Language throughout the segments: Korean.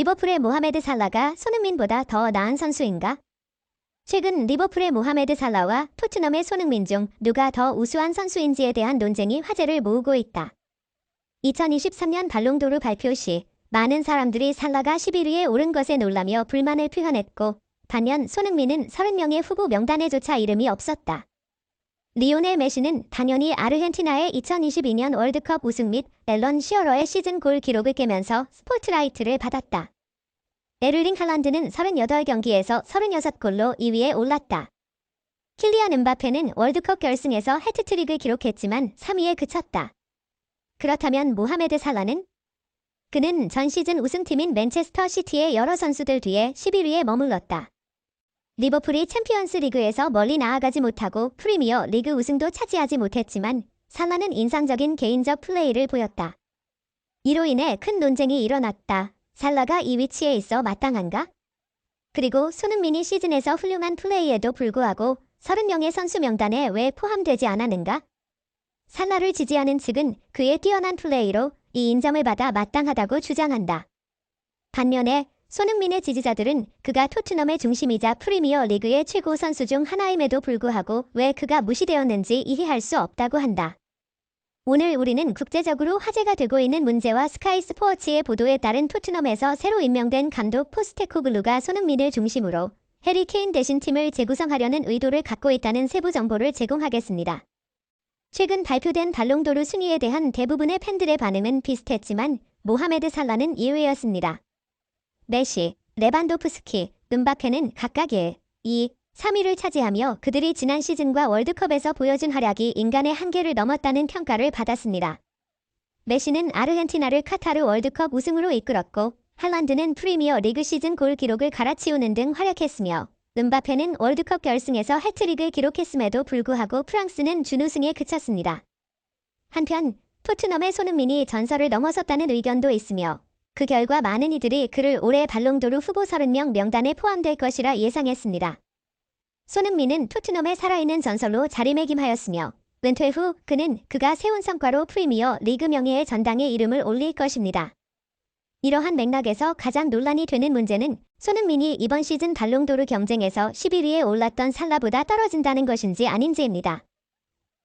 리버풀의 모하메드 살라가 손흥민보다 더 나은 선수인가? 최근 리버풀의 모하메드 살라와 토트넘의 손흥민 중 누가 더 우수한 선수인지에 대한 논쟁이 화제를 모으고 있다. 2023년 발롱도르 발표 시 많은 사람들이 살라가 11위에 오른 것에 놀라며 불만을 표현했고, 반면 손흥민은 30명의 후보 명단에조차 이름이 없었다. 리오넬 메시는 당연히 아르헨티나의 2022년 월드컵 우승 및 앨런 시어러의 시즌 골 기록을 깨면서 스포트라이트를 받았다. 에르링 할란드는 38경기에서 36골로 2위에 올랐다. 킬리안 음바페는 월드컵 결승에서 해트트릭을 기록했지만 3위에 그쳤다. 그렇다면 모하메드 살라는? 그는 전 시즌 우승팀인 맨체스터 시티의 여러 선수들 뒤에 11위에 머물렀다. 리버풀이 챔피언스 리그에서 멀리 나아가지 못하고 프리미어 리그 우승도 차지하지 못했지만 살라는 인상적인 개인적 플레이를 보였다. 이로 인해 큰 논쟁이 일어났다. 살라가 이 위치에 있어 마땅한가? 그리고 손흥민이 시즌에서 훌륭한 플레이에도 불구하고 30명의 선수 명단에 왜 포함되지 않았는가? 살라를 지지하는 측은 그의 뛰어난 플레이로 이 인정을 받아 마땅하다고 주장한다. 반면에 손흥민의 지지자들은 그가 토트넘의 중심이자 프리미어 리그의 최고 선수 중 하나임에도 불구하고 왜 그가 무시되었는지 이해할 수 없다고 한다. 오늘 우리는 국제적으로 화제가 되고 있는 문제와 스카이 스포츠의 보도에 따른 토트넘에서 새로 임명된 감독 포스테코글루가 손흥민을 중심으로 해리 케인 대신 팀을 재구성하려는 의도를 갖고 있다는 세부 정보를 제공하겠습니다. 최근 발표된 발롱도르 순위에 대한 대부분의 팬들의 반응은 비슷했지만 모하메드 살라는 예외였습니다. 메시, 레반도프스키, 음바페는 각각 1, 2, 3위를 차지하며 그들이 지난 시즌과 월드컵에서 보여준 활약이 인간의 한계를 넘었다는 평가를 받았습니다. 메시는 아르헨티나를 카타르 월드컵 우승으로 이끌었고, 할란드는 프리미어 리그 시즌 골 기록을 갈아치우는 등 활약했으며, 음바페는 월드컵 결승에서 해트릭을 기록했음에도 불구하고 프랑스는 준우승에 그쳤습니다. 한편 토트넘의 손흥민이 전설을 넘어섰다는 의견도 있으며, 그 결과 많은 이들이 그를 올해 발롱도르 후보 30명 명단에 포함될 것이라 예상했습니다. 손흥민은 토트넘의 살아있는 전설로 자리매김하였으며 은퇴 후 그는 그가 세운 성과로 프리미어 리그 명예의 전당에 이름을 올릴 것입니다. 이러한 맥락에서 가장 논란이 되는 문제는 손흥민이 이번 시즌 발롱도르 경쟁에서 11위에 올랐던 살라보다 떨어진다는 것인지 아닌지입니다.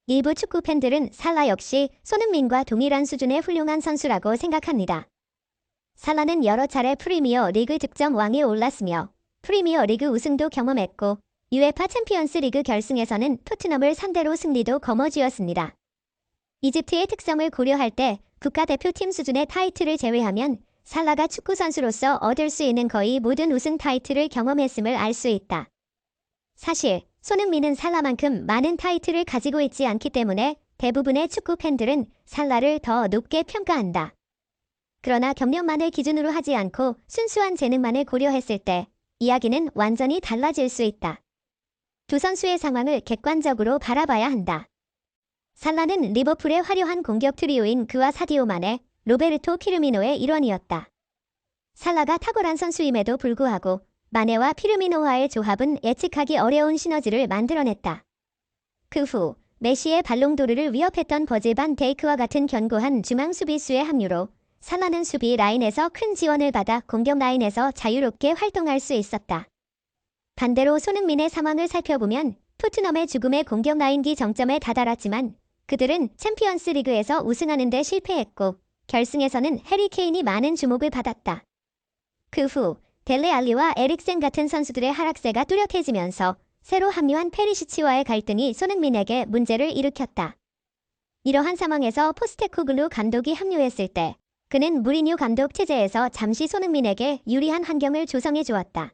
일부 축구 팬들은 살라 역시 손흥민과 동일한 수준의 훌륭한 선수라고 생각합니다. 살라는 여러 차례 프리미어 리그 득점 왕에 올랐으며 프리미어 리그 우승도 경험했고 UEFA 챔피언스 리그 결승에서는 토트넘을 상대로 승리도 거머쥐었습니다. 이집트의 특성을 고려할 때 국가대표팀 수준의 타이틀을 제외하면 살라가 축구 선수로서 얻을 수 있는 거의 모든 우승 타이틀을 경험했음을 알 수 있다. 사실 손흥민은 살라만큼 많은 타이틀을 가지고 있지 않기 때문에 대부분의 축구 팬들은 살라를 더 높게 평가한다. 그러나 경력만을 기준으로 하지 않고 순수한 재능만을 고려했을 때 이야기는 완전히 달라질 수 있다. 두 선수의 상황을 객관적으로 바라봐야 한다. 살라는 리버풀의 화려한 공격 트리오인 그와 사디오 마네, 로베르토 피르미노의 일원이었다. 살라가 탁월한 선수임에도 불구하고 마네와 피르미노와의 조합은 예측하기 어려운 시너지를 만들어냈다. 그 후 메시의 발롱도르를 위협했던 버질 반 데이크와 같은 견고한 중앙 수비수의 합류로 살라는 수비 라인에서 큰 지원을 받아 공격 라인에서 자유롭게 활동할 수 있었다. 반대로 손흥민의 상황을 살펴보면 토트넘의 죽음의 공격 라인기 정점에 다다랐지만 그들은 챔피언스 리그에서 우승하는 데 실패했고 결승에서는 해리 케인이 많은 주목을 받았다. 그 후 델레 알리와 에릭센 같은 선수들의 하락세가 뚜렷해지면서 새로 합류한 페리시치와의 갈등이 손흥민에게 문제를 일으켰다. 이러한 상황에서 포스테코글루 감독이 합류했을 때 그는 무리뉴 감독 체제에서 잠시 손흥민에게 유리한 환경을 조성해 주었다.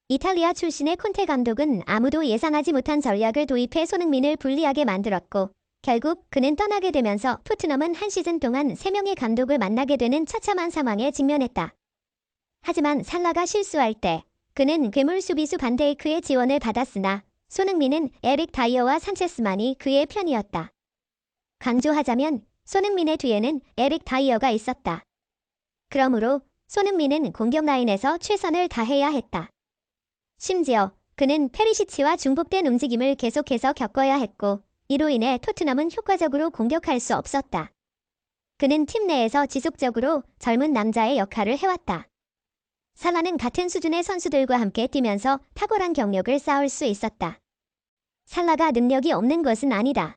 이탈리아 출신의 콘테 감독은 아무도 예상하지 못한 전략을 도입해 손흥민을 불리하게 만들었고 결국 그는 떠나게 되면서 토트넘은 한 시즌 동안 3명의 감독을 만나게 되는 처참한 상황에 직면했다. 하지만 살라가 실수할 때 그는 괴물 수비수 반데이크의 지원을 받았으나 손흥민은 에릭 다이어와 산체스만이 그의 편이었다. 강조하자면 손흥민의 뒤에는 에릭 다이어가 있었다. 그러므로 손흥민은 공격 라인에서 최선을 다해야 했다. 심지어 그는 페리시치와 중복된 움직임을 계속해서 겪어야 했고 이로 인해 토트넘은 효과적으로 공격할 수 없었다. 그는 팀 내에서 지속적으로 젊은 남자의 역할을 해왔다. 살라는 같은 수준의 선수들과 함께 뛰면서 탁월한 경력을 쌓을 수 있었다. 살라가 능력이 없는 것은 아니다.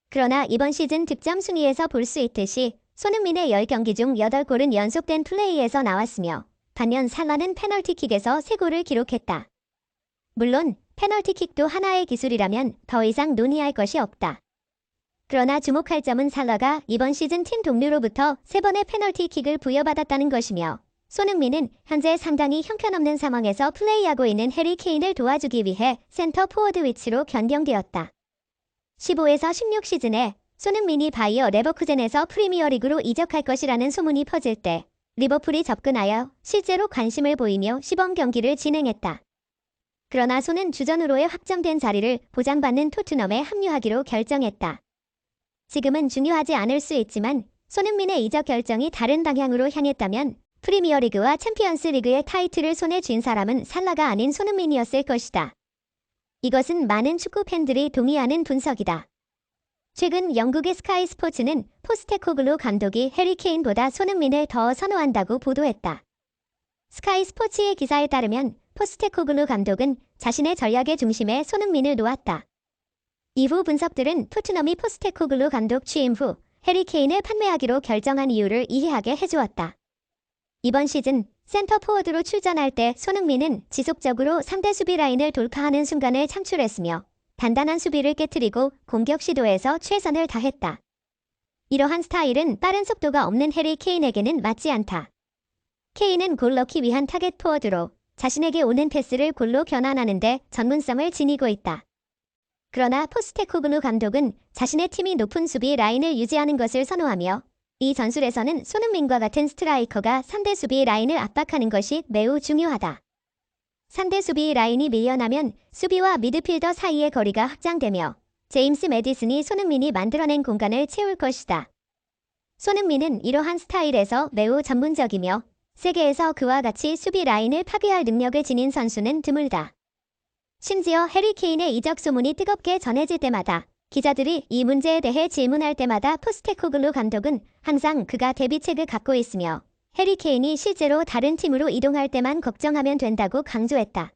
그러나 이번 시즌 득점 순위에서 볼 수 있듯이 손흥민의 10경기 중 8골은 연속된 플레이에서 나왔으며 반면 살라는 페널티킥에서 3골을 기록했다. 물론 페널티킥도 하나의 기술이라면 더 이상 논의할 것이 없다. 그러나 주목할 점은 살라가 이번 시즌 팀 동료로부터 3번의 페널티킥을 부여받았다는 것이며 손흥민은 현재 상당히 형편없는 상황에서 플레이하고 있는 해리 케인을 도와주기 위해 센터 포워드 위치로 변경되었다. 15에서 16 시즌에 손흥민이 바이어 레버쿠젠에서 프리미어리그로 이적할 것이라는 소문이 퍼질 때 리버풀이 접근하여 실제로 관심을 보이며 시범 경기를 진행했다. 그러나 손은 주전으로의 확정된 자리를 보장받는 토트넘에 합류하기로 결정했다. 지금은 중요하지 않을 수 있지만 손흥민의 이적 결정이 다른 방향으로 향했다면 프리미어리그와 챔피언스리그의 타이틀을 손에 쥔 사람은 살라가 아닌 손흥민이었을 것이다. 이것은 많은 축구 팬들이 동의하는 분석이다. 최근 영국의 스카이 스포츠는 포스테코글루 감독이 해리 케인보다 손흥민을 더 선호한다고 보도했다. 스카이 스포츠의 기사에 따르면 포스테코글루 감독은 자신의 전략의 중심에 손흥민을 놓았다. 이후 분석들은 토트넘이 포스테코글루 감독 취임 후 해리 케인을 판매하기로 결정한 이유를 이해하게 해주었다. 이번 시즌 센터 포워드로 출전할 때 손흥민은 지속적으로 상대 수비 라인을 돌파하는 순간을 창출했으며 단단한 수비를 깨트리고 공격 시도에서 최선을 다했다. 이러한 스타일은 빠른 속도가 없는 해리 케인에게는 맞지 않다. 케인은 골 넣기 위한 타겟 포워드로 자신에게 오는 패스를 골로 변환하는 데 전문성을 지니고 있다. 그러나 포스테코글루 감독은 자신의 팀이 높은 수비 라인을 유지하는 것을 선호하며 이 전술에서는 손흥민과 같은 스트라이커가 상대 수비 라인을 압박하는 것이 매우 중요하다. 상대 수비 라인이 밀려나면 수비와 미드필더 사이의 거리가 확장되며 제임스 매디슨이 손흥민이 만들어낸 공간을 채울 것이다. 손흥민은 이러한 스타일에서 매우 전문적이며 세계에서 그와 같이 수비 라인을 파괴할 능력을 지닌 선수는 드물다. 심지어 해리 케인의 이적 소문이 뜨겁게 전해질 때마다 기자들이 이 문제에 대해 질문할 때마다 포스테코글루 감독은 항상 그가 대비책을 갖고 있으며 해리 케인이 실제로 다른 팀으로 이동할 때만 걱정하면 된다고 강조했다.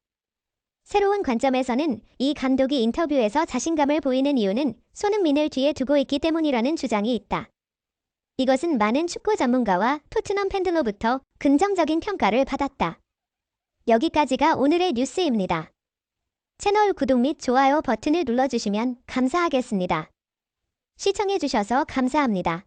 새로운 관점에서는 이 감독이 인터뷰에서 자신감을 보이는 이유는 손흥민을 뒤에 두고 있기 때문이라는 주장이 있다. 이것은 많은 축구 전문가와 토트넘 팬들로부터 긍정적인 평가를 받았다. 여기까지가 오늘의 뉴스입니다. 채널 구독 및 좋아요 버튼을 눌러주시면 감사하겠습니다. 시청해주셔서 감사합니다.